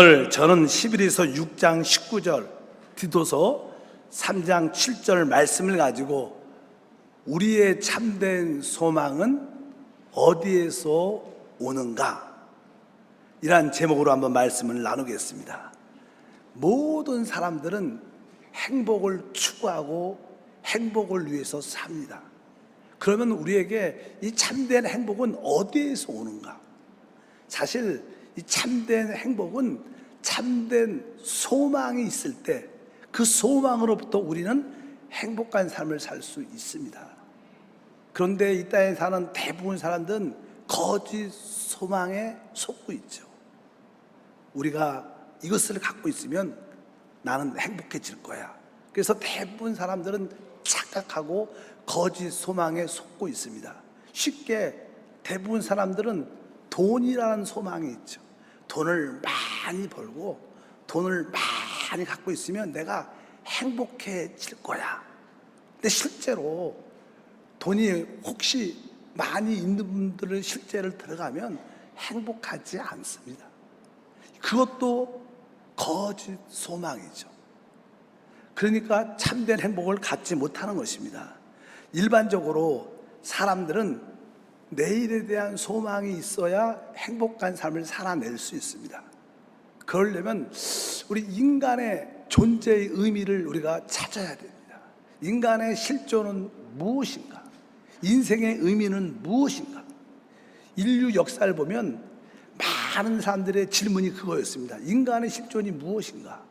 오늘 저는 히브리서 6장 19절, 디도서 3장 7절 말씀을 가지고 우리의 참된 소망은 어디에서 오는가? 이란 제목으로 한번 말씀을 나누겠습니다. 모든 사람들은 행복을 추구하고 행복을 위해서 삽니다. 그러면 우리에게 이 참된 행복은 어디에서 오는가? 사실 이 참된 행복은 참된 소망이 있을 때 그 소망으로부터 우리는 행복한 삶을 살 수 있습니다. 그런데 이 땅에 사는 대부분 사람들은 거짓 소망에 속고 있죠. 우리가 이것을 갖고 있으면 나는 행복해질 거야. 그래서 대부분 사람들은 착각하고 거짓 소망에 속고 있습니다. 쉽게 대부분 사람들은 돈이라는 소망이 있죠. 돈을 많이 벌고 돈을 많이 갖고 있으면 내가 행복해질 거야. 근데 실제로 돈이 혹시 많이 있는 분들은 실제로 들어가면 행복하지 않습니다. 그것도 거짓 소망이죠. 그러니까 참된 행복을 갖지 못하는 것입니다. 일반적으로 사람들은 내일에 대한 소망이 있어야 행복한 삶을 살아낼 수 있습니다. 그러려면 우리 인간의 존재의 의미를 우리가 찾아야 됩니다. 인간의 실존은 무엇인가? 인생의 의미는 무엇인가? 인류 역사를 보면 많은 사람들의 질문이 그거였습니다. 인간의 실존이 무엇인가?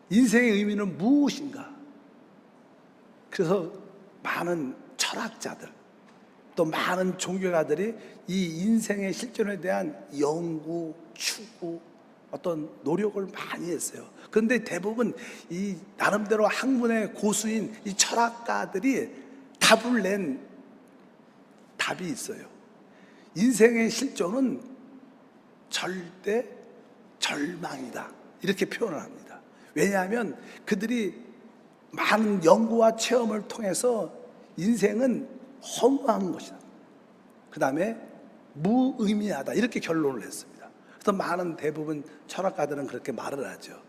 인생의 의미는 무엇인가? 그래서 많은 철학자들, 또 많은 종교가들이 이 인생의 실존에 대한 연구, 추구, 어떤 노력을 많이 했어요. 그런데 대부분 이 나름대로 학문의 고수인 이 철학가들이 답을 낸 답이 있어요. 인생의 실존은 절대 절망이다, 이렇게 표현을 합니다. 왜냐하면 그들이 많은 연구와 체험을 통해서 인생은 허무한 것이다, 그 다음에 무의미하다, 이렇게 결론을 했습니다. 그래서 많은 대부분 철학가들은 그렇게 말을 하죠.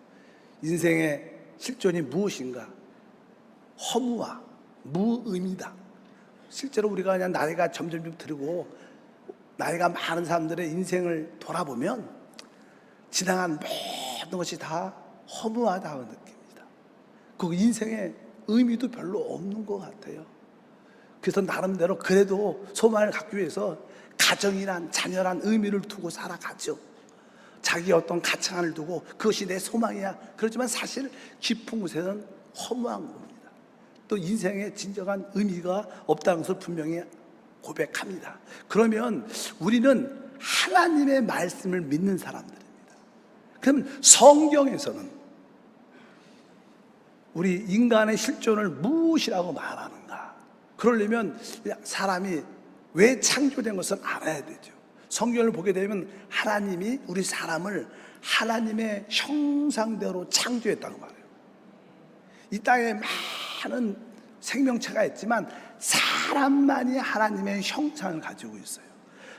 인생의 실존이 무엇인가? 허무와 무의미다. 실제로 우리가 그냥 나이가 점점 들고 나이가 많은 사람들의 인생을 돌아보면 지나간 모든 것이 다 허무하다고 느낍니다. 그 인생의 의미도 별로 없는 것 같아요. 그래서 나름대로 그래도 소망을 갖기 위해서 가정이란 자녀란 의미를 두고 살아가죠. 자기 어떤 가치관을 두고 그것이 내 소망이야. 그렇지만 사실 깊은 곳에는 허무한 겁니다. 또 인생에 진정한 의미가 없다는 것을 분명히 고백합니다. 그러면 우리는 하나님의 말씀을 믿는 사람들입니다. 그럼 성경에서는 우리 인간의 실존을 무엇이라고 말하는가? 그러려면 사람이 왜 창조된 것을 알아야 되죠. 성경을 보게 되면 하나님이 우리 사람을 하나님의 형상대로 창조했다고 말해요. 이 땅에 많은 생명체가 있지만 사람만이 하나님의 형상을 가지고 있어요.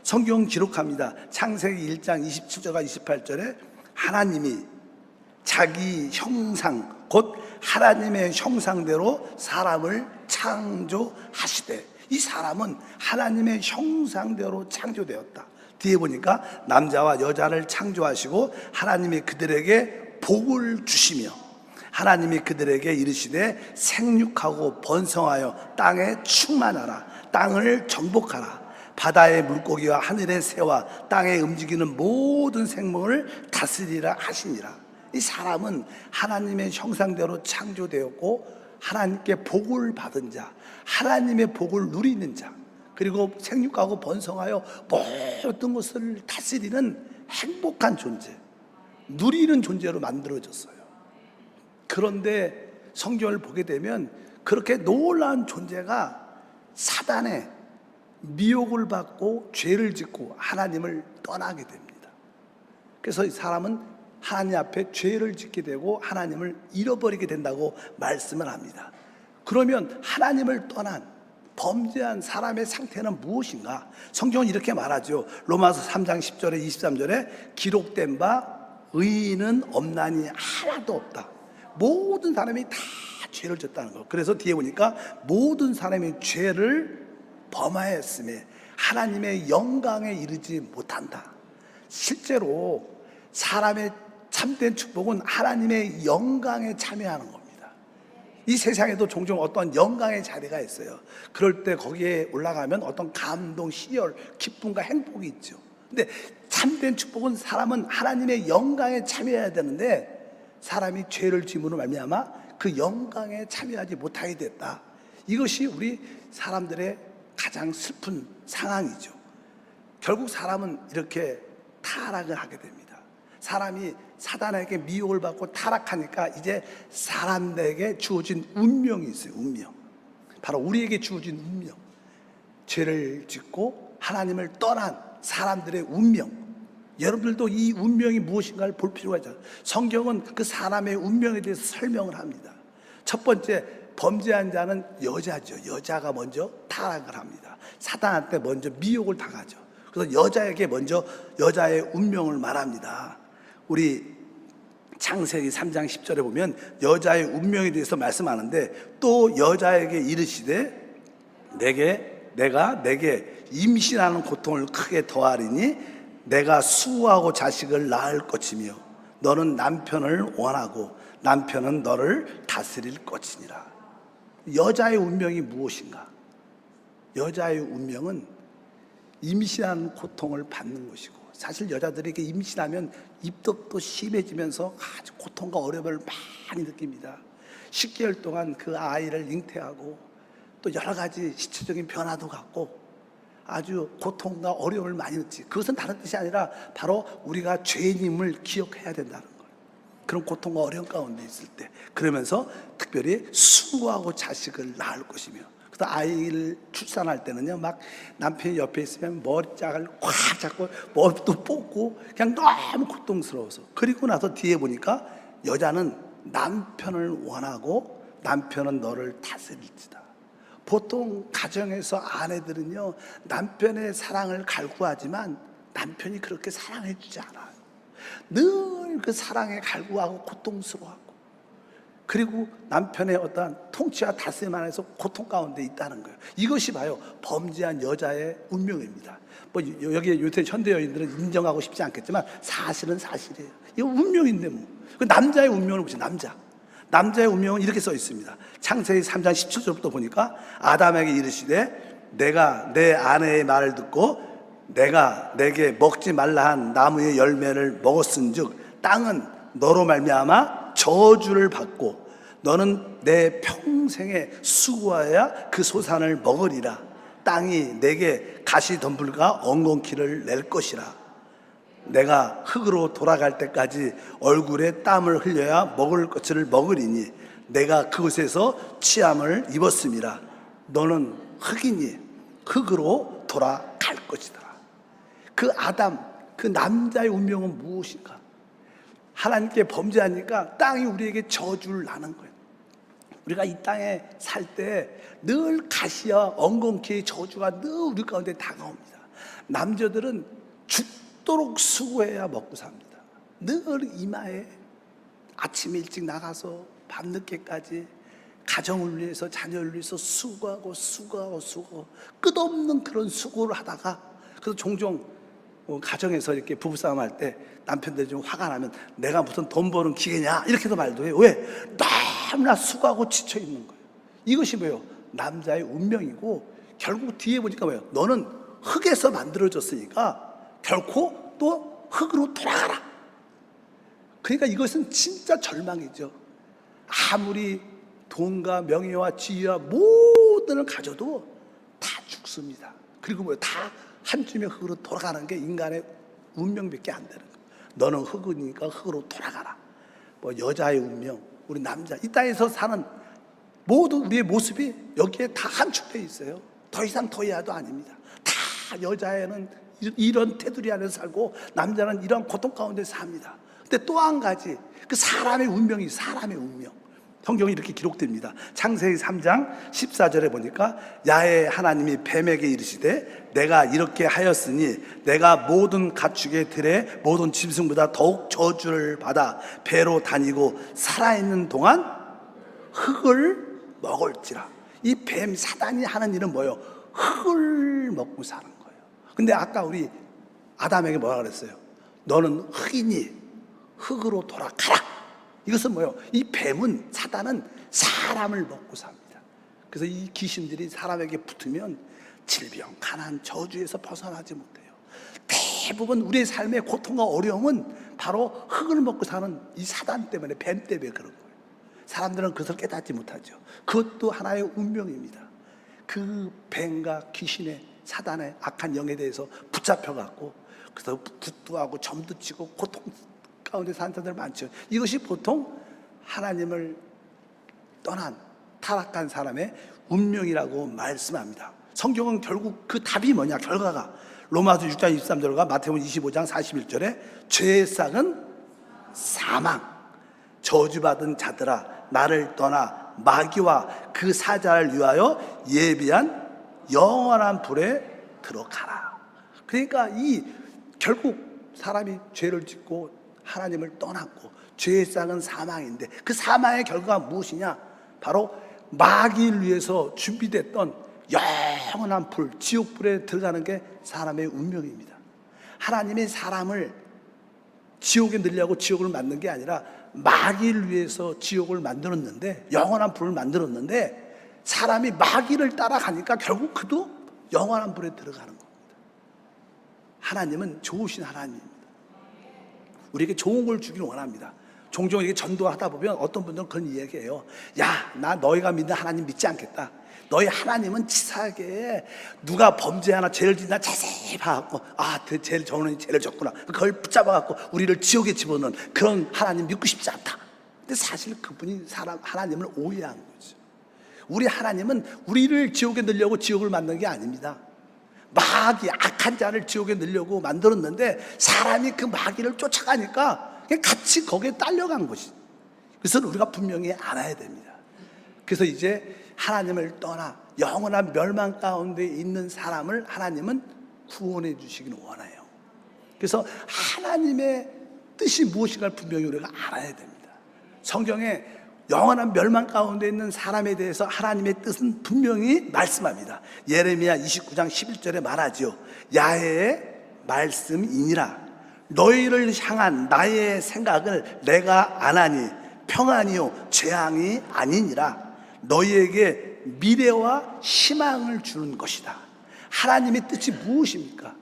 성경 기록합니다. 창세기 1장 27절과 28절에 하나님이 자기 형상, 곧 하나님의 형상대로 사람을 창조하시되, 이 사람은 하나님의 형상대로 창조되었다. 뒤에 보니까 남자와 여자를 창조하시고 하나님이 그들에게 복을 주시며 하나님이 그들에게 이르시되 생육하고 번성하여 땅에 충만하라, 땅을 정복하라, 바다의 물고기와 하늘의 새와 땅에 움직이는 모든 생물을 다스리라 하시니라. 이 사람은 하나님의 형상대로 창조되었고 하나님께 복을 받은 자, 하나님의 복을 누리는 자, 그리고 생육하고 번성하여 모든 것을 다스리는 행복한 존재, 누리는 존재로 만들어졌어요. 그런데 성경을 보게 되면 그렇게 놀라운 존재가 사단의 미혹을 받고 죄를 짓고 하나님을 떠나게 됩니다. 그래서 이 사람은 하나님 앞에 죄를 짓게 되고 하나님을 잃어버리게 된다고 말씀을 합니다. 그러면 하나님을 떠난 범죄한 사람의 상태는 무엇인가? 성경은 이렇게 말하죠. 로마서 3장 10절에 23절에 기록된 바 의인은 없나니 하나도 없다. 모든 사람이 다 죄를 졌다는 거. 그래서 뒤에 보니까 모든 사람이 죄를 범하였음에 하나님의 영광에 이르지 못한다. 실제로 사람의 참된 축복은 하나님의 영광에 참여하는 겁니다. 이 세상에도 종종 어떤 영광의 자리가 있어요. 그럴 때 거기에 올라가면 어떤 감동, 희열, 기쁨과 행복이 있죠. 근데 참된 축복은 사람은 하나님의 영광에 참여해야 되는데 사람이 죄를 지음으로 말미암아 그 영광에 참여하지 못하게 됐다. 이것이 우리 사람들의 가장 슬픈 상황이죠. 결국 사람은 이렇게 타락을 하게 됩니다. 사람이 사단에게 미혹을 받고 타락하니까 이제 사람들에게 주어진 운명이 있어요. 운명. 바로 우리에게 주어진 운명. 죄를 짓고 하나님을 떠난 사람들의 운명. 여러분들도 이 운명이 무엇인가를 볼 필요가 있죠. 성경은 그 사람의 운명에 대해서 설명을 합니다. 첫 번째, 범죄한 자는 여자죠. 여자가 먼저 타락을 합니다. 사단한테 먼저 미혹을 당하죠. 그래서 여자에게 먼저 여자의 운명을 말합니다. 우리 창세기 3장 10절에 보면 여자의 운명에 대해서 말씀하는데 또 여자에게 이르시되 내가 내게 임신하는 고통을 크게 더하리니 내가 수고하고 자식을 낳을 것이며 너는 남편을 원하고 남편은 너를 다스릴 것이니라. 여자의 운명이 무엇인가? 여자의 운명은 임신하는 고통을 받는 것이고, 사실 여자들에게 임신하면 입덧도 심해지면서 아주 고통과 어려움을 많이 느낍니다. 10개월 동안 그 아이를 잉태하고 또 여러 가지 신체적인 변화도 갖고 아주 고통과 어려움을 많이 느끼지. 그것은 다른 뜻이 아니라 바로 우리가 죄인임을 기억해야 된다는 거예요. 그런 고통과 어려움 가운데 있을 때, 그러면서 특별히 수고하고 자식을 낳을 것이며, 그래서 아이를 출산할 때는요, 막 남편이 옆에 있으면 머리짝을 꽉 잡고 머리도 뽑고 그냥 너무 고통스러워서. 그리고 나서 뒤에 보니까 여자는 남편을 원하고 남편은 너를 다스릴지다. 보통 가정에서 아내들은요, 남편의 사랑을 갈구하지만 남편이 그렇게 사랑해 주지 않아요. 늘 그 사랑에 갈구하고 고통스러워하고, 그리고 남편의 어떠한 통치와 다스림 안에서 고통 가운데 있다는 거예요. 이것이 봐요, 범죄한 여자의 운명입니다. 뭐 여기 요새 현대 여인들은 인정하고 싶지 않겠지만 사실은 사실이에요. 이거 운명인데 뭐. 그 남자의 운명을 보세요. 남자의 운명은 이렇게 써 있습니다. 창세기 3장 17절부터 보니까 아담에게 이르시되 내가 내 아내의 말을 듣고 내가 내게 먹지 말라 한 나무의 열매를 먹었은즉 땅은 너로 말미암아 저주를 받고 너는 내 평생에 수고하여야 그 소산을 먹으리라. 땅이 내게 가시덤불과 엉겅퀴를 낼 것이라. 내가 흙으로 돌아갈 때까지 얼굴에 땀을 흘려야 먹을 것을 먹으리니 내가 그곳에서 취함을 입었음이라. 너는 흙이니 흙으로 돌아갈 것이다. 그 아담, 그 남자의 운명은 무엇인가? 하나님께 범죄하니까 땅이 우리에게 저주를 나는 거예요. 우리가 이 땅에 살 때 늘 가시와 엉겅퀴의 저주가 늘 우리 가운데 다가옵니다. 남자들은 죽도록 수고해야 먹고 삽니다. 늘 이마에 아침 일찍 나가서 밤늦게까지 가정을 위해서, 자녀를 위해서 수고하고 끝없는 그런 수고를 하다가, 그래서 종종 가정에서 이렇게 부부싸움 할 때 남편들이 좀 화가 나면 내가 무슨 돈 버는 기계냐 이렇게도 말도 해요. 왜? 너무나 수고하고 지쳐 있는 거예요. 이것이 뭐예요? 남자의 운명이고, 결국 뒤에 보니까 뭐예요? 너는 흙에서 만들어졌으니까 결코 또 흙으로 돌아가라. 그러니까 이것은 진짜 절망이죠. 아무리 돈과 명예와 지위와 모든을 가져도 다 죽습니다. 그리고 뭐예요? 다 한 줌의 흙으로 돌아가는 게 인간의 운명밖에 안 되는 거예요. 너는 흙이니까 흙으로 돌아가라. 뭐 여자의 운명, 우리 남자, 이 땅에서 사는 모든 우리의 모습이 여기에 다 함축되어 있어요. 더 이상 더 이하도 아닙니다. 다 여자애는 이런 테두리 안에서 살고 남자는 이런 고통 가운데 삽니다. 근데 또 한 가지, 그 사람의 운명이 사람의 운명. 성경이 이렇게 기록됩니다. 창세기 3장 14절에 보니까 야훼 하나님이 뱀에게 이르시되 내가 이렇게 하였으니 내가 모든 가축의 들에 모든 짐승보다 더욱 저주를 받아 배로 다니고 살아있는 동안 흙을 먹을지라. 이 뱀 사단이 하는 일은 뭐예요? 흙을 먹고 사는 거예요. 근데 아까 우리 아담에게 뭐라 그랬어요? 너는 흙이니 흙으로 돌아가라. 이것은 뭐예요? 이 뱀은, 사단은 사람을 먹고 삽니다. 그래서 이 귀신들이 사람에게 붙으면 질병, 가난, 저주에서 벗어나지 못해요. 대부분 우리의 삶의 고통과 어려움은 바로 흙을 먹고 사는 이 사단 때문에, 뱀 때문에 그런 거예요. 사람들은 그것을 깨닫지 못하죠. 그것도 하나의 운명입니다. 그 뱀과 귀신의, 사단의 악한 영에 대해서 붙잡혀갖고 그래서 붓도 하고 점도 치고 고통 가운데 사는 사람들 많죠. 이것이 보통 하나님을 떠난 타락한 사람의 운명이라고 말씀합니다. 성경은 결국 그 답이 뭐냐, 결과가 로마서 6장 23절과 마태복음 25장 41절에 죄의 싹은 사망, 저주받은 자들아 나를 떠나 마귀와 그 사자를 위하여 예비한 영원한 불에 들어가라. 그러니까 이 결국 사람이 죄를 짓고 하나님을 떠났고 죄의 싹은 사망인데 그 사망의 결과가 무엇이냐? 바로 마귀를 위해서 준비됐던 영원한 불, 지옥불에 들어가는 게 사람의 운명입니다. 하나님이 사람을 지옥에 넣으려고 지옥을 만든 게 아니라 마귀를 위해서 지옥을 만들었는데, 영원한 불을 만들었는데 사람이 마귀를 따라가니까 결국 그도 영원한 불에 들어가는 겁니다. 하나님은 좋으신 하나님입니다. 우리에게 좋은 걸 주기를 원합니다. 종종 이렇게 전도하다 보면 어떤 분들은 그런 이야기해요. 야, 나 너희가 믿는 하나님 믿지 않겠다. 너희 하나님은 치사하게 누가 범죄 하나 죄를 짓나 자세히 봐갖고 저는 죄를 졌구나, 그걸 붙잡아갖고 우리를 지옥에 집어넣는 그런 하나님 믿고 싶지 않다. 근데 사실 그분이 하나님을 오해한 거죠. 우리 하나님은 우리를 지옥에 넣으려고 지옥을 만든 게 아닙니다. 마귀, 악한 자를 지옥에 넣으려고 만들었는데 사람이 그 마귀를 쫓아가니까 같이 거기에 딸려간 것이. 그래서 우리가 분명히 알아야 됩니다. 그래서 이제 하나님을 떠나 영원한 멸망 가운데 있는 사람을 하나님은 구원해 주시기를 원해요. 그래서 하나님의 뜻이 무엇인가를 분명히 우리가 알아야 됩니다. 성경에 영원한 멸망 가운데 있는 사람에 대해서 하나님의 뜻은 분명히 말씀합니다. 예레미야 29장 11절에 말하죠. 야훼의 말씀이니라. 너희를 향한 나의 생각을 내가 아나니 평안이요 재앙이 아니니라. 너희에게 미래와 희망을 주는 것이다. 하나님의 뜻이 무엇입니까?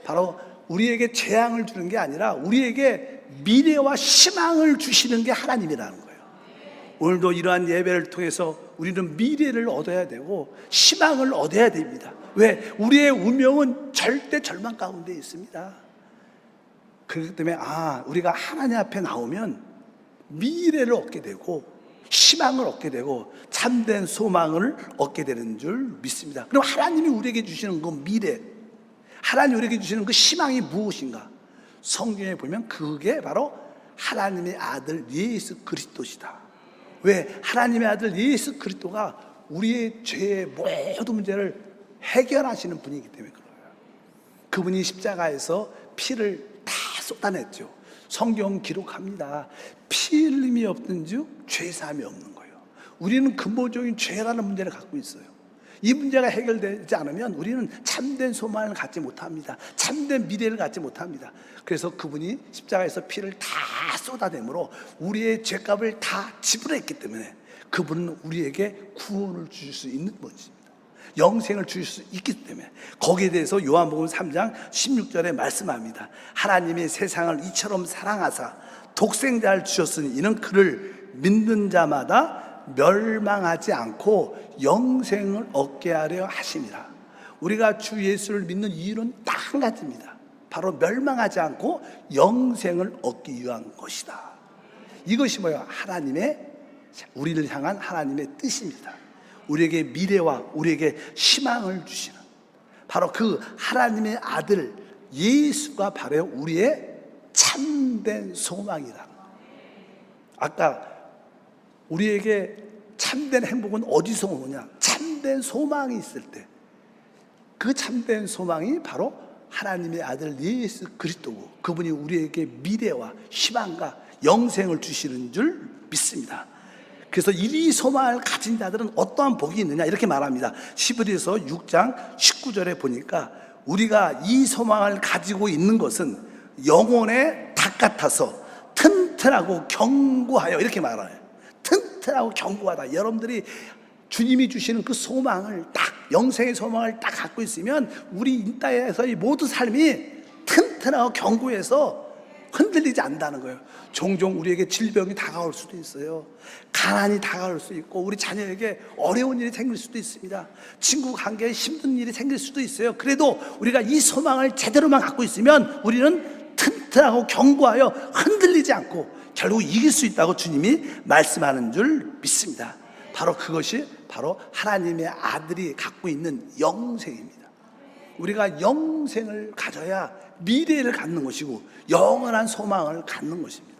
바로 우리에게 재앙을 주는 게 아니라 우리에게 미래와 희망을 주시는 게 하나님이라는 거예요. 오늘도 이러한 예배를 통해서 우리는 미래를 얻어야 되고 희망을 얻어야 됩니다. 왜? 우리의 운명은 절대 절망 가운데 있습니다. 그렇기 때문에 우리가 하나님 앞에 나오면 미래를 얻게 되고 희망을 얻게 되고 참된 소망을 얻게 되는 줄 믿습니다. 그럼 하나님이 우리에게 주시는 그 미래, 하나님이 우리에게 주시는 그 희망이 무엇인가? 성경에 보면 그게 바로 하나님의 아들 예수 그리스도시다. 왜? 하나님의 아들 예수 그리스도가 우리의 죄의 모든 문제를 해결하시는 분이기 때문에 그래요. 그분이 십자가에서 피를 다 쏟아냈죠. 성경 기록합니다. 피 흘림이 없는 즉 죄사함이 없는 거예요. 우리는 근본적인 죄라는 문제를 갖고 있어요. 이 문제가 해결되지 않으면 우리는 참된 소망을 갖지 못합니다. 참된 미래를 갖지 못합니다. 그래서 그분이 십자가에서 피를 다 쏟아내므로 우리의 죄값을 다 지불했기 때문에 그분은 우리에게 구원을 주실 수 있는 분이십니다. 영생을 주실 수 있기 때문에 거기에 대해서 요한복음 3장 16절에 말씀합니다. 하나님이 세상을 이처럼 사랑하사 독생자를 주셨으니 이는 그를 믿는 자마다 멸망하지 않고 영생을 얻게 하려 하심이라. 우리가 주 예수를 믿는 이유는 딱 한 가지입니다. 바로 멸망하지 않고 영생을 얻기 위한 것이다. 이것이 뭐예요? 우리를 향한 하나님의 뜻입니다. 우리에게 미래와 우리에게 희망을 주시는 바로 그 하나님의 아들 예수가 바로 우리의 참된 소망이다. 아까 우리에게 참된 행복은 어디서 오느냐? 참된 소망이 있을 때. 그 참된 소망이 바로 하나님의 아들 예수 그리스도고, 그분이 우리에게 미래와 희망과 영생을 주시는 줄 믿습니다. 그래서 이 소망을 가진 자들은 어떠한 복이 있느냐 이렇게 말합니다. 히브리서 6장 19절에 보니까 우리가 이 소망을 가지고 있는 것은 영혼의 닭 같아서 튼튼하고 견고하여, 이렇게 말해요. 튼튼하고 견고하다. 여러분들이 주님이 주시는 그 소망을 딱, 영생의 소망을 딱 갖고 있으면 우리 이 땅에서의 모든 삶이 튼튼하고 견고해서 흔들리지 않는다는 거예요. 종종 우리에게 질병이 다가올 수도 있어요. 가난이 다가올 수 있고, 우리 자녀에게 어려운 일이 생길 수도 있습니다. 친구 관계에 힘든 일이 생길 수도 있어요. 그래도 우리가 이 소망을 제대로만 갖고 있으면 우리는 튼튼하고 견고하여 흔들리지 않고 결국 이길 수 있다고 주님이 말씀하는 줄 믿습니다. 바로 그것이 바로 하나님의 아들이 갖고 있는 영생입니다. 우리가 영생을 가져야 미래를 갖는 것이고 영원한 소망을 갖는 것입니다.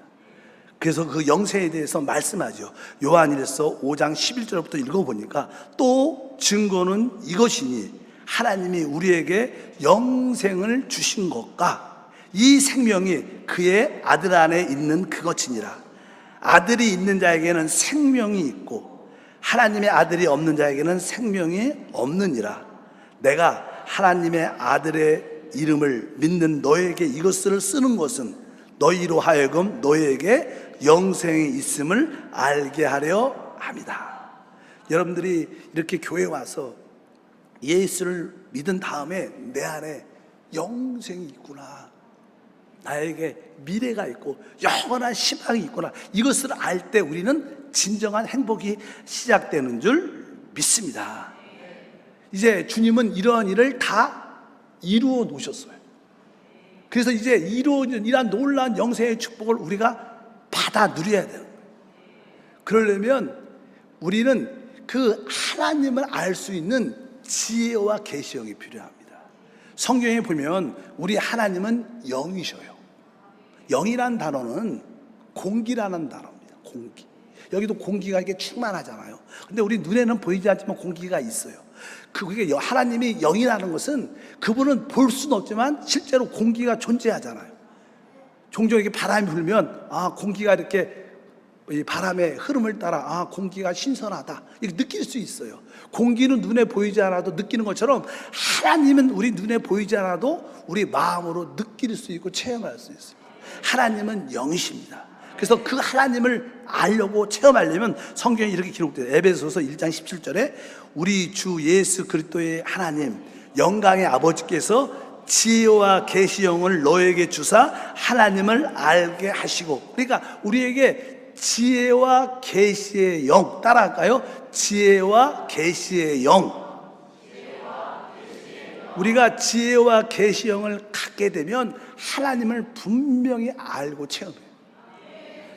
그래서 그 영생에 대해서 말씀하죠. 요한일서 5장 11절부터 읽어보니까 또 증거는 이것이니 하나님이 우리에게 영생을 주신 것과 이 생명이 그의 아들 안에 있는 그것이니라. 아들이 있는 자에게는 생명이 있고 하나님의 아들이 없는 자에게는 생명이 없느니라. 내가 하나님의 아들의 이름을 믿는 너에게 이것을 쓰는 것은 너희로 하여금 너희에게 영생이 있음을 알게 하려 합니다. 여러분들이 이렇게 교회에 와서 예수를 믿은 다음에 내 안에 영생이 있구나, 나에게 미래가 있고 영원한 희망이 있구나, 이것을 알 때 우리는 진정한 행복이 시작되는 줄 믿습니다. 이제 주님은 이러한 일을 다 이루어 놓으셨어요. 그래서 이제 이루어진 이러한 놀라운 영생의 축복을 우리가 받아 누려야 되는 거예요. 그러려면 우리는 그 하나님을 알 수 있는 지혜와 계시형이 필요합니다. 성경에 보면 우리 하나님은 영이셔요. 영이란 단어는 공기라는 단어입니다. 공기. 여기도 공기가 이렇게 충만하잖아요. 근데 우리 눈에는 보이지 않지만 공기가 있어요. 그게 하나님이 영이라는 것은 그분은 볼 수는 없지만 실제로 공기가 존재하잖아요. 종종 이렇게 바람이 불면 공기가 이렇게 이 바람의 흐름을 따라 공기가 신선하다 이렇게 느낄 수 있어요. 공기는 눈에 보이지 않아도 느끼는 것처럼 하나님은 우리 눈에 보이지 않아도 우리 마음으로 느낄 수 있고 체험할 수 있습니다. 하나님은 영이십니다. 그래서 그 하나님을 알려고 체험하려면 성경에 이렇게 기록돼요. 에베소서 1장 17절에 우리 주 예수 그리스도의 하나님 영광의 아버지께서 지혜와 계시형을 너에게 주사 하나님을 알게 하시고, 그러니까 우리에게 지혜와 계시의 영, 따라할까요? 지혜와 계시의 영. 우리가 지혜와 계시형을 갖게 되면 하나님을 분명히 알고 체험해요.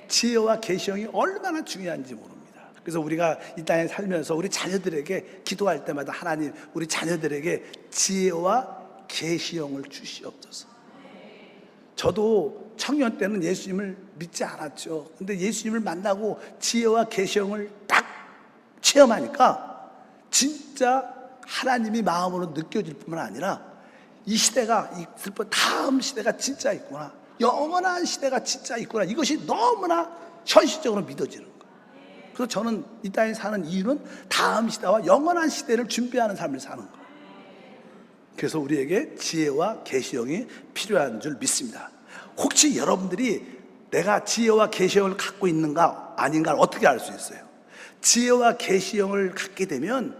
지혜와 계시형이 얼마나 중요한지 모릅니다. 그래서 우리가 이 땅에 살면서 우리 자녀들에게 기도할 때마다 하나님, 우리 자녀들에게 지혜와 계시형을 주시옵소서. 저도 청년 때는 예수님을 믿지 않았죠. 근데 예수님을 만나고 지혜와 계시형을 딱 체험하니까 진짜 하나님이 마음으로 느껴질 뿐만 아니라 이 시대가 있을 뿐 다음 시대가 진짜 있구나, 영원한 시대가 진짜 있구나, 이것이 너무나 현실적으로 믿어지는 거예요. 그래서 저는 이 땅에 사는 이유는 다음 시대와 영원한 시대를 준비하는 삶을 사는 거예요. 그래서 우리에게 지혜와 계시형이 필요한 줄 믿습니다. 혹시 여러분들이 내가 지혜와 계시형을 갖고 있는가 아닌가를 어떻게 알 수 있어요? 지혜와 계시형을 갖게 되면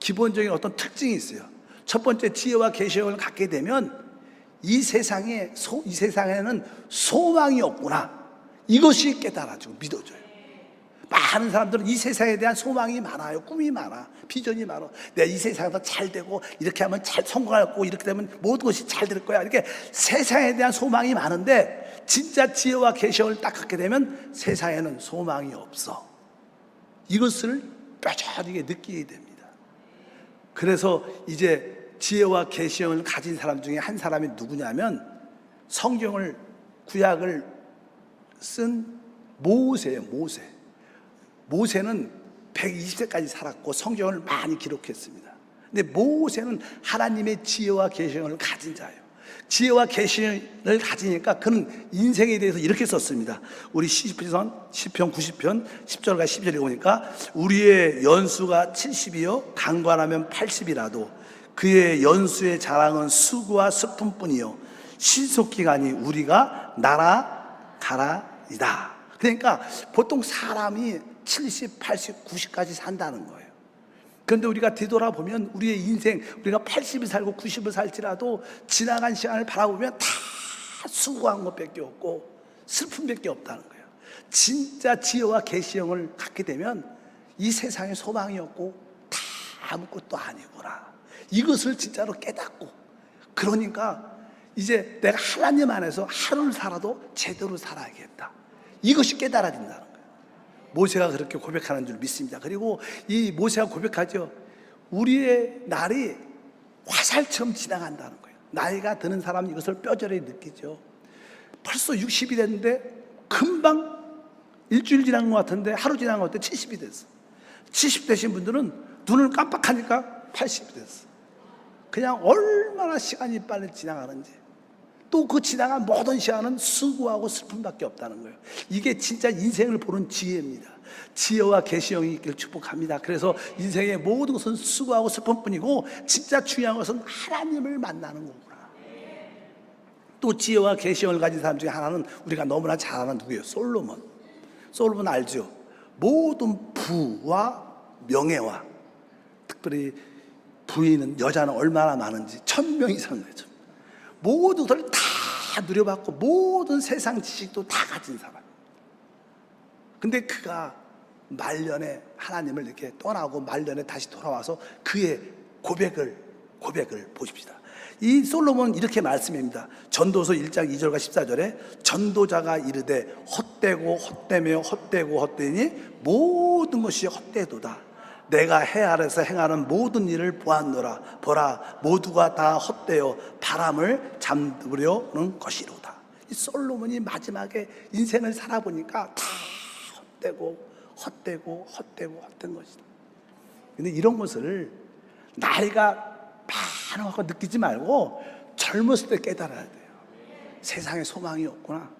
기본적인 어떤 특징이 있어요. 첫 번째, 지혜와 계시형을 갖게 되면 이 세상에는 소망이 없구나, 이것이 깨달아지고 믿어져요. 많은 사람들은 이 세상에 대한 소망이 많아요. 꿈이 많아, 비전이 많아. 내가 이 세상에서 잘 되고 이렇게 하면 잘 성공할 거고 이렇게 되면 모든 것이 잘 될 거야, 이렇게 세상에 대한 소망이 많은데 진짜 지혜와 계시형을 딱 갖게 되면 세상에는 소망이 없어. 이것을 뼈저리게 느끼게 됩니다. 그래서 이제 지혜와 계시형을 가진 사람 중에 한 사람이 누구냐면 구약을 쓴 모세예요. 모세는 120세까지 살았고 성경을 많이 기록했습니다. 근데 모세는 하나님의 지혜와 계시를 가진 자예요. 지혜와 계시를 가지니까 그는 인생에 대해서 이렇게 썼습니다. 우리 시편 90편 10절과 12절에 보니까 우리의 연수가 70이요 강관하면 80이라도 그의 연수의 자랑은 수고와 슬픔뿐이요 신속기간이 우리가 날아가라이다. 그러니까 보통 사람이 70, 80, 90까지 산다는 거예요. 그런데 우리가 뒤돌아보면 우리의 인생, 우리가 80을 살고 90을 살지라도 지나간 시간을 바라보면 다 수고한 것밖에 없고 슬픔밖에 없다는 거예요. 진짜 지혜와 계시형을 갖게 되면 이 세상에 소망이 없고 다 아무것도 아니구나, 이것을 진짜로 깨닫고, 그러니까 이제 내가 하나님 안에서 하루를 살아도 제대로 살아야겠다, 이것이 깨달아진다는 거예요. 모세가 그렇게 고백하는 줄 믿습니다. 그리고 이 모세가 고백하죠. 우리의 날이 화살처럼 지나간다는 거예요. 나이가 드는 사람은 이것을 뼈저리 느끼죠. 벌써 60이 됐는데 금방 일주일 지난 것 같은데 하루 지난 것 같은데 70이 됐어. 70 되신 분들은 눈을 깜빡하니까 80이 됐어. 그냥 얼마나 시간이 빨리 지나가는지. 또 그 지나간 모든 시간은 수고하고 슬픔밖에 없다는 거예요. 이게 진짜 인생을 보는 지혜입니다. 지혜와 계시형이 있기를 축복합니다. 그래서 인생의 모든 것은 수고하고 슬픔뿐이고 진짜 중요한 것은 하나님을 만나는 거구나. 또 지혜와 계시형을 가진 사람 중에 하나는 우리가 너무나 잘 아는 누구예요? 솔로몬. 솔로몬 알죠? 모든 부와 명예와, 특별히 부인은 여자는 얼마나 많은지 1000명 이상 되죠. 모든 것을 다 누려봤고 모든 세상 지식도 다 가진 사람. 근데 그가 말년에 하나님을 이렇게 떠나고 말년에 다시 돌아와서 그의 고백을 보십시다. 이 솔로몬은 이렇게 말씀합니다. 전도서 1장 2절과 14절에 전도자가 이르되 헛되고 헛되며 헛되고 헛되니 모든 것이 헛되도다. 내가 해 아래서 행하는 모든 일을 보았노라. 보라, 모두가 다 헛되어 바람을 잠들려는 것이로다. 이 솔로몬이 마지막에 인생을 살아보니까 다 헛된 것이다. 근데 이런 것을 나이가 많아서 느끼지 말고 젊었을 때 깨달아야 돼요. 세상에 소망이 없구나.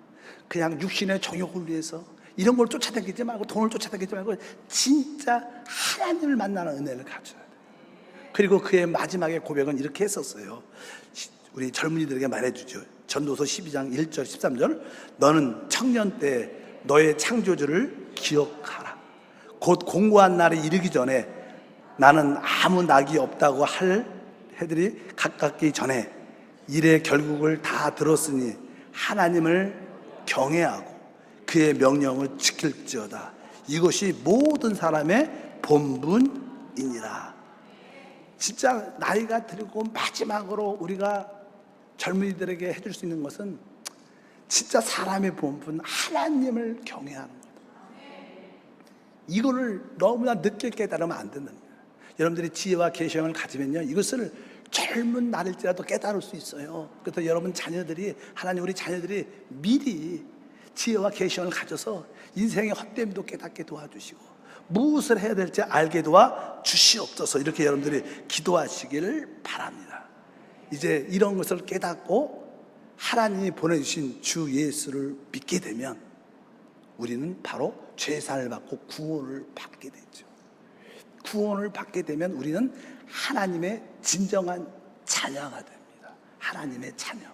그냥 육신의 정욕을 위해서 이런 걸 쫓아다니지 말고, 돈을 쫓아다니지 말고 진짜 하나님을 만나는 은혜를 가져야 돼요. 그리고 그의 마지막에 고백은 이렇게 했었어요. 우리 젊은이들에게 말해주죠. 전도서 12장 1절 13절 너는 청년 때 너의 창조주를 기억하라. 곧 공고한 날이 이르기 전에 나는 아무 낙이 없다고 할 해들이 가깝기 전에 일의 결국을 다 들었으니 하나님을 경외하고 그의 명령을 지킬지어다. 이것이 모든 사람의 본분이니라. 진짜 나이가 들고 마지막으로 우리가 젊은이들에게 해줄 수 있는 것은 진짜 사람의 본분, 하나님을 경외하는 거다. 이거를 너무나 늦게 깨달으면 안 된답니다. 여러분들이 지혜와 계시형을 가지면요, 이것을 젊은 날일지라도 깨달을 수 있어요. 그래서 여러분 자녀들이, 하나님 우리 자녀들이 미리 지혜와 계시형을 가져서 인생의 헛됨도 깨닫게 도와주시고 무엇을 해야 될지 알게 도와주시옵소서. 이렇게 여러분들이 기도하시기를 바랍니다. 이제 이런 것을 깨닫고 하나님이 보내주신 주 예수를 믿게 되면 우리는 바로 죄사를 받고 구원을 받게 되죠. 구원을 받게 되면 우리는 하나님의 진정한 자녀가 됩니다. 하나님의 자녀,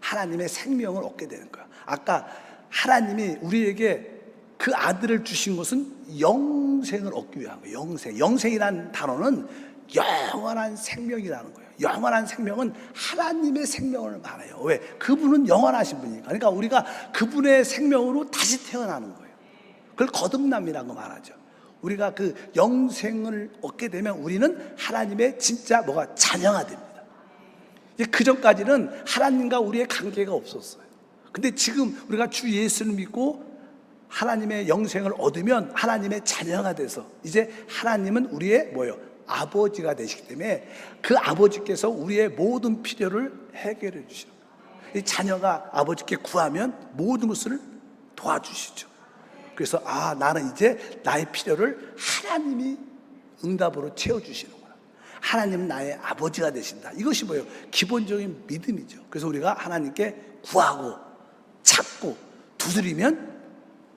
하나님의 생명을 얻게 되는 거야. 아까 하나님이 우리에게 그 아들을 주신 것은 영생을 얻기 위한 거예요. 영생이라는 단어는 영원한 생명이라는 거예요. 영원한 생명은 하나님의 생명을 말해요. 왜? 그분은 영원하신 분이니까. 그러니까 우리가 그분의 생명으로 다시 태어나는 거예요. 그걸 거듭남이라고 말하죠. 우리가 그 영생을 얻게 되면 우리는 하나님의 진짜 자녀가 됩니다. 그 전까지는 하나님과 우리의 관계가 없었어요. 근데 지금 우리가 주 예수를 믿고 하나님의 영생을 얻으면 하나님의 자녀가 돼서 이제 하나님은 우리의 아버지가 되시기 때문에 그 아버지께서 우리의 모든 필요를 해결해 주시는 거예요. 이 자녀가 아버지께 구하면 모든 것을 도와주시죠. 그래서 나는 이제 나의 필요를 하나님이 응답으로 채워주시는구나. 하나님은 나의 아버지가 되신다. 이것이 뭐예요? 기본적인 믿음이죠. 그래서 우리가 하나님께 구하고 찾고 두드리면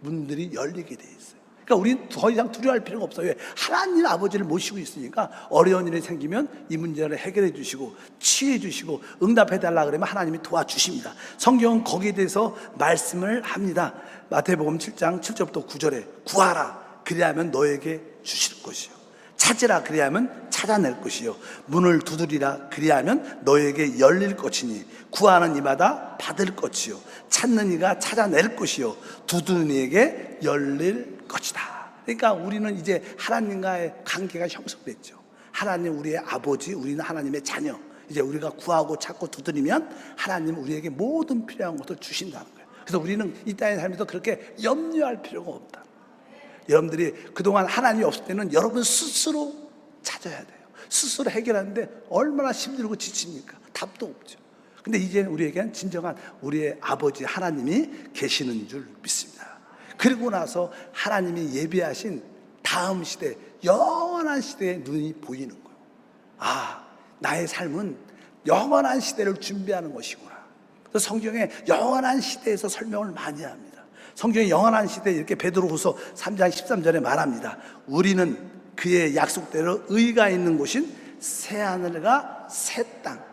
문들이 열리게 돼 있어요. 그러니까 우리는 더 이상 두려워할 필요가 없어요. 왜? 하나님 아버지를 모시고 있으니까 어려운 일이 생기면 이 문제를 해결해 주시고 치유해 주시고 응답해 달라 그러면 하나님이 도와주십니다. 성경은 거기에 대해서 말씀을 합니다. 마태복음 7장 7절부터 9절에 구하라 그리하면 너에게 주실 것이요, 찾으라 그리하면 찾아낼 것이요, 문을 두드리라 그리하면 너에게 열릴 것이니 구하는 이마다 받을 것이요, 찾는 이가 찾아낼 것이요, 두드리는 이에게 열릴 것이다. 그러니까 우리는 이제 하나님과의 관계가 형성됐죠. 하나님 우리의 아버지, 우리는 하나님의 자녀. 이제 우리가 구하고 찾고 두드리면 하나님은 우리에게 모든 필요한 것을 주신다는 거예요. 그래서 우리는 이 땅에 살면서 그렇게 염려할 필요가 없다. 여러분들이 그동안 하나님이 없을 때는 여러분 스스로 찾아야 돼요. 스스로 해결하는데 얼마나 힘들고 지칩니까? 답도 없죠. 근데 이제 우리에게는 진정한 우리의 아버지 하나님이 계시는 줄 믿습니다. 그리고 나서 하나님이 예비하신 다음 시대, 영원한 시대의 눈이 보이는 거예요. 나의 삶은 영원한 시대를 준비하는 것이구나. 그래서 성경에 영원한 시대에서 설명을 많이 합니다. 성경의 영원한 시대 이렇게 베드로후서 3장 13절에 말합니다. 우리는 그의 약속대로 의가 있는 곳인 새 하늘과 새 땅.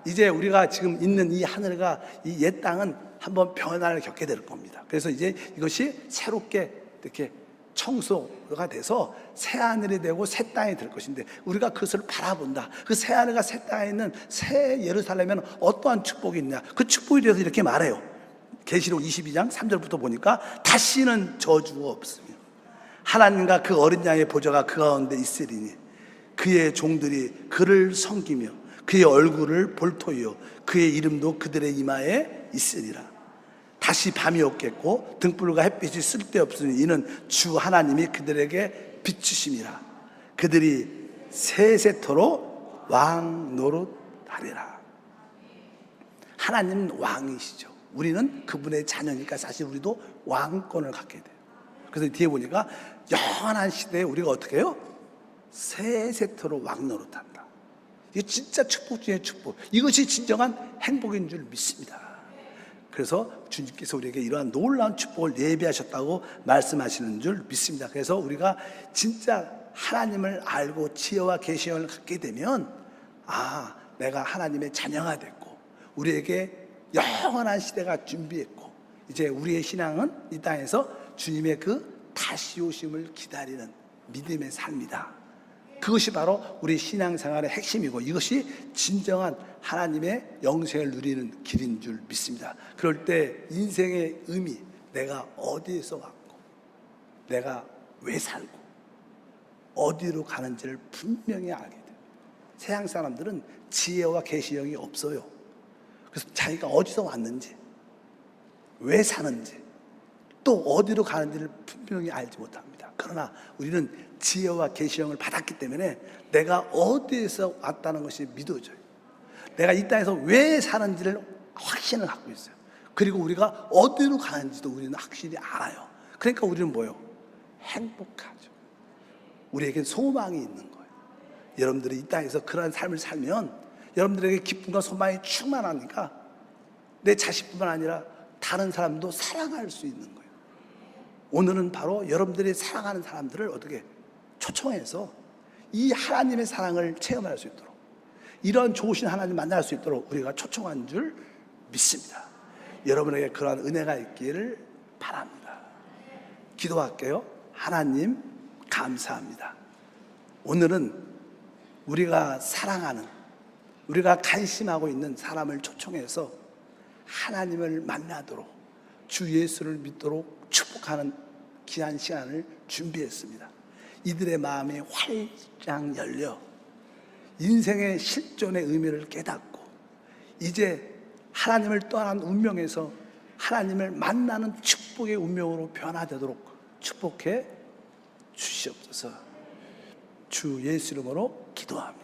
이제 우리가 지금 있는 이 하늘과 이 옛 땅은 한번 변화를 겪게 될 겁니다. 그래서 이제 이것이 새롭게 이렇게 청소가 돼서 새 하늘이 되고 새 땅이 될 것인데 우리가 그것을 바라본다. 그 새 하늘과 새 땅에 있는 새 예루살렘에는 어떠한 축복이 있냐. 그 축복에 대해서 이렇게 말해요. 계시록 22장 3절부터 보니까 다시는 저주가 없으며 하나님과 그 어린 양의 보좌가 그 가운데 있으리니 그의 종들이 그를 섬기며 그의 얼굴을 볼 터이요 그의 이름도 그들의 이마에 있으리라. 다시 밤이 없겠고 등불과 햇빛이 쓸데없으니 이는 주 하나님이 그들에게 비추심이라. 그들이 세세토록 왕 노릇하리라. 하나님은 왕이시죠. 우리는 그분의 자녀니까 사실 우리도 왕권을 갖게 돼요. 그래서 뒤에 보니까 영원한 시대에 우리가 어떻게 해요? 세세토록 왕 노릇한다. 이게 진짜 축복 중에 축복. 이것이 진정한 행복인 줄 믿습니다. 그래서 주님께서 우리에게 이러한 놀라운 축복을 예비하셨다고 말씀하시는 줄 믿습니다. 그래서 우리가 진짜 하나님을 알고 지혜와 계시형을 갖게 되면 내가 하나님의 자녀가 됐고 우리에게 영원한 시대가 준비했고 이제 우리의 신앙은 이 땅에서 주님의 그 다시 오심을 기다리는 믿음의 삶이다. 그것이 바로 우리 신앙생활의 핵심이고 이것이 진정한 하나님의 영생을 누리는 길인 줄 믿습니다. 그럴 때 인생의 의미, 내가 어디에서 왔고 내가 왜 살고 어디로 가는지를 분명히 알게 돼요. 세상 사람들은 지혜와 계시형이 없어요. 그래서 자기가 어디서 왔는지 왜 사는지 또 어디로 가는지를 분명히 알지 못합니다. 그러나 우리는 지혜와 계시형을 받았기 때문에 내가 어디에서 왔다는 것이 믿어져요. 내가 이 땅에서 왜 사는지를 확신을 갖고 있어요. 그리고 우리가 어디로 가는지도 우리는 확실히 알아요. 그러니까 우리는 뭐예요? 행복하죠. 우리에게 소망이 있는 거예요. 여러분들이 이 땅에서 그러한 삶을 살면 여러분들에게 기쁨과 소망이 충만하니까 내 자식뿐만 아니라 다른 사람도 사랑할 수 있는 거예요. 오늘은 바로 여러분들이 사랑하는 사람들을 어떻게 초청해서 이 하나님의 사랑을 체험할 수 있도록 이런 좋으신 하나님 만날 수 있도록 우리가 초청한 줄 믿습니다. 여러분에게 그러한 은혜가 있기를 바랍니다. 기도할게요. 하나님 감사합니다. 오늘은 우리가 사랑하는 우리가 관심하고 있는 사람을 초청해서 하나님을 만나도록 주 예수를 믿도록 축복하는 귀한 시간을 준비했습니다. 이들의 마음이 활짝 열려 인생의 실존의 의미를 깨닫고 이제 하나님을 떠난 운명에서 하나님을 만나는 축복의 운명으로 변화되도록 축복해 주시옵소서. 주 예수 이름으로 기도합니다.